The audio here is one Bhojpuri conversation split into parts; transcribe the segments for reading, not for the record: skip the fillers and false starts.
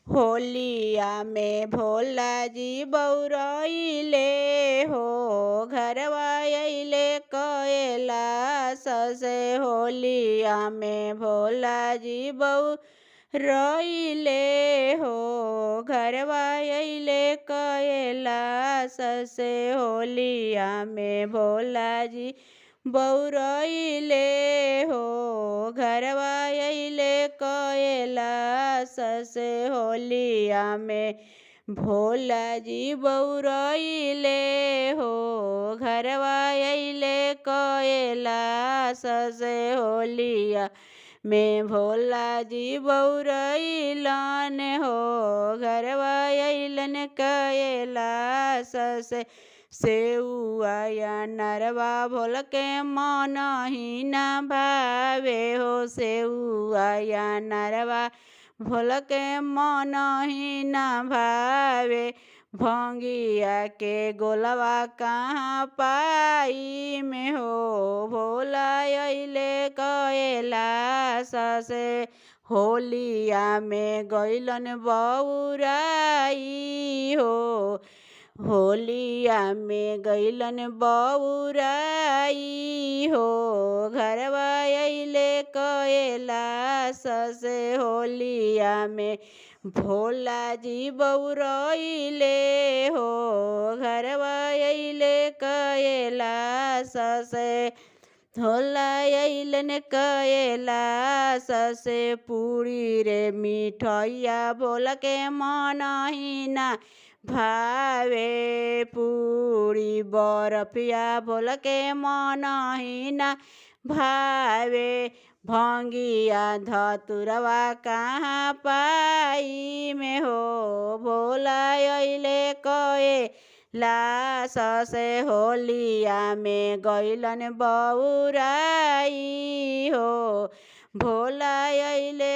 होलिया में भोला जी बौरइले हो घरवा अइले कैलाश से। होलिया में भोला जी बौरइले हो घरवा अइले कैलाश से। होलिया में भोला जी बौरइले हो घरवा अइले कैलाश से। होलिया में भोला जी बौरइले हो घरवा अइले कैलाश से। होलिया में भोला जी बौरइलन हो घरवा अइलन कैलाश से। सेउआ या नरवा भोल के मन ही न भावे हो सेउआ या नरवा भोल के मन ही न भावे। भंगिया के गोलवा कहाँ पाई में हो भोला अइले कैलाश से। होलिया में गइलन बौराई हो होलिया में गइलन बौराई हो घरवा अइले कैलाश से। होलिया में भोला जी बौरइले हो घरवा अइले कैलाश से। भोला अइलन कैलाश से। पूरी रे मिठैया भोला के मन ही ना भावे पूरी बरफिया भोला के मन ही ना भावे। भंगिया धतुरवा कहाँ पाई में हो भोला अइले कैलाश से। होलिया में गइलन बौराई हो भोला अइले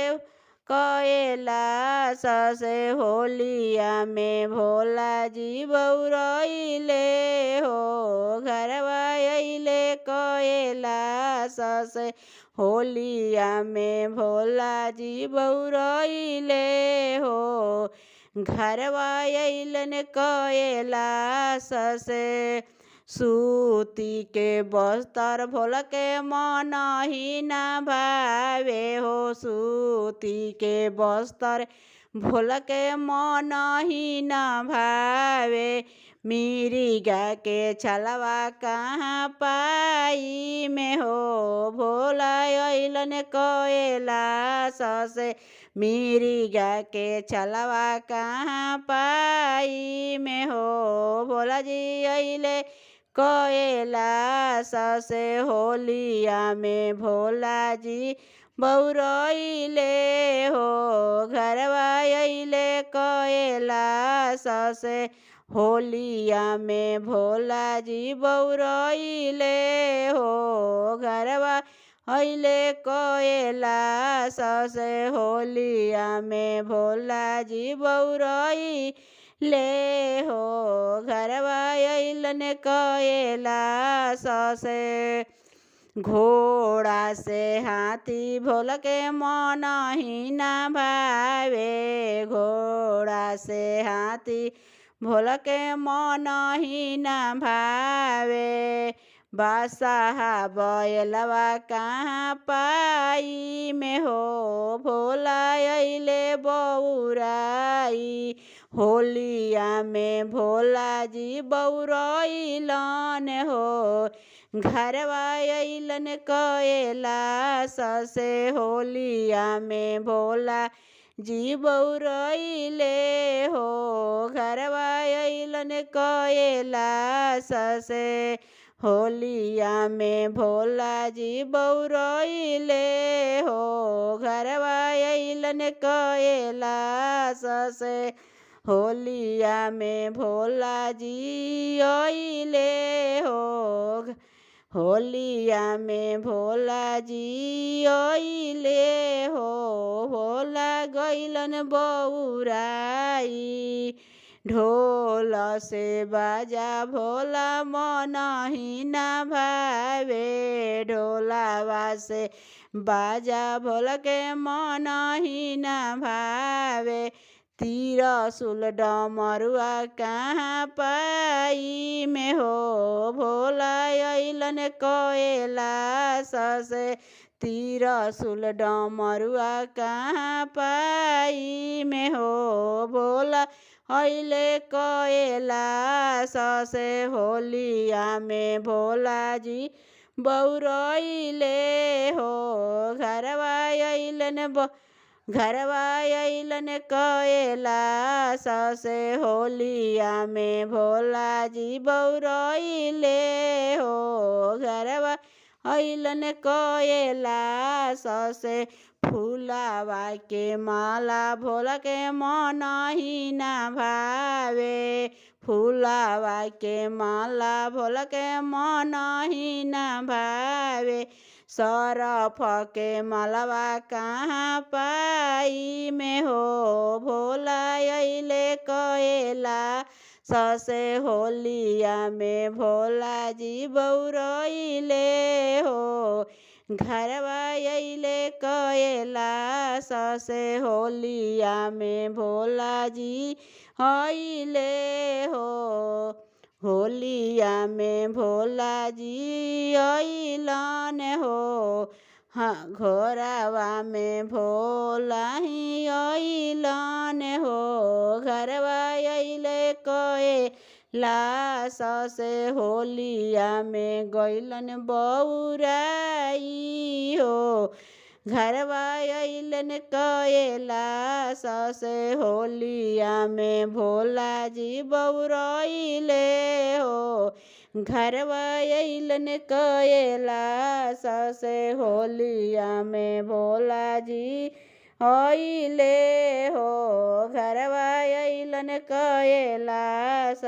कैलाश से। होलिया में भोला जी बौरइले हो घरवा अइले कैलाश से। होलिया में भोला जी बौरइले हो घरवा अइलन कैलाश से। सूती के बस्तर भोल के मन ही न भावे हो सूती के बस्तर भोल के मन ही न भावे। मिरिगा के छलवा कहाँ पाई में हो भोला अइलन कैलाश से। मिरिगा के छलवा कहाँ पाई में हो भोला जी अइले कैलाश से। होलिया में भोला जी बौरइले हो घरवा अइले कैलाश से। होलिया में भोला जी बौरइले हो घरवा अइले कैलाश से। होलिया में भोला जी बौरइले हो घरवा अइलन कैलाश से। घोड़ा से हाथी भोल के मन ही न भावे घोड़ा से हाथी भोल के मन ही न भावे। बादशाह बैलवा कहाँ पाई में हो भोला अइले बौराई। होलिया में भोला जी बौरइलन हो घरवा अइलन कैलाश से। होलिया में भोला जी बौरइले हो घरवा अइलन कैलाश से। होलिया में भोला जी बौरइले हो घरवा अइलन कैलाश से। होलिया में भोला जी अइले हो होलिया में भोला जी अइले हो भोला गइलन बौराई। ढोल से बाजा भोला मन ही न भावे ढोलावा से बाजा भोल के मन ही न भावे। तिरसुल डमरुआ कहाँ पाई में हो भोला अइलन कैलाश से तिरसुल डमरुआ कहाँ पाई में हो भोला अइले कैलाश से होलिया में भोला जी बौरइले हो घरवा अइलन कैलाश से होलिया में भोला जी बौरइले हो घरवा अइलन कैलाश से फूलावा के माला भोला के मन ही ना भावे फूलावा के माला भोला के मन ही ना भावे सरफ के मालवा कहाँ पाई में हो भोला अइले कैलाश से होलिया में भोला जी बौरइले हो घरवा अइले कैलाश से होलिया में भोला जी अइले हो होलिया में भोला जी अइलन हो हाँ घोरवा में भोला ही अइलन हो घरवा अइले कैलाश से होलिया में गइलन बौराई हो घरवा अइलन कैलाश से होलिया में भोला जी बौरइले हो घरवा अइलन कैलाश से होलिया में भोला जी अइले हो घरवा अइलन कैलाश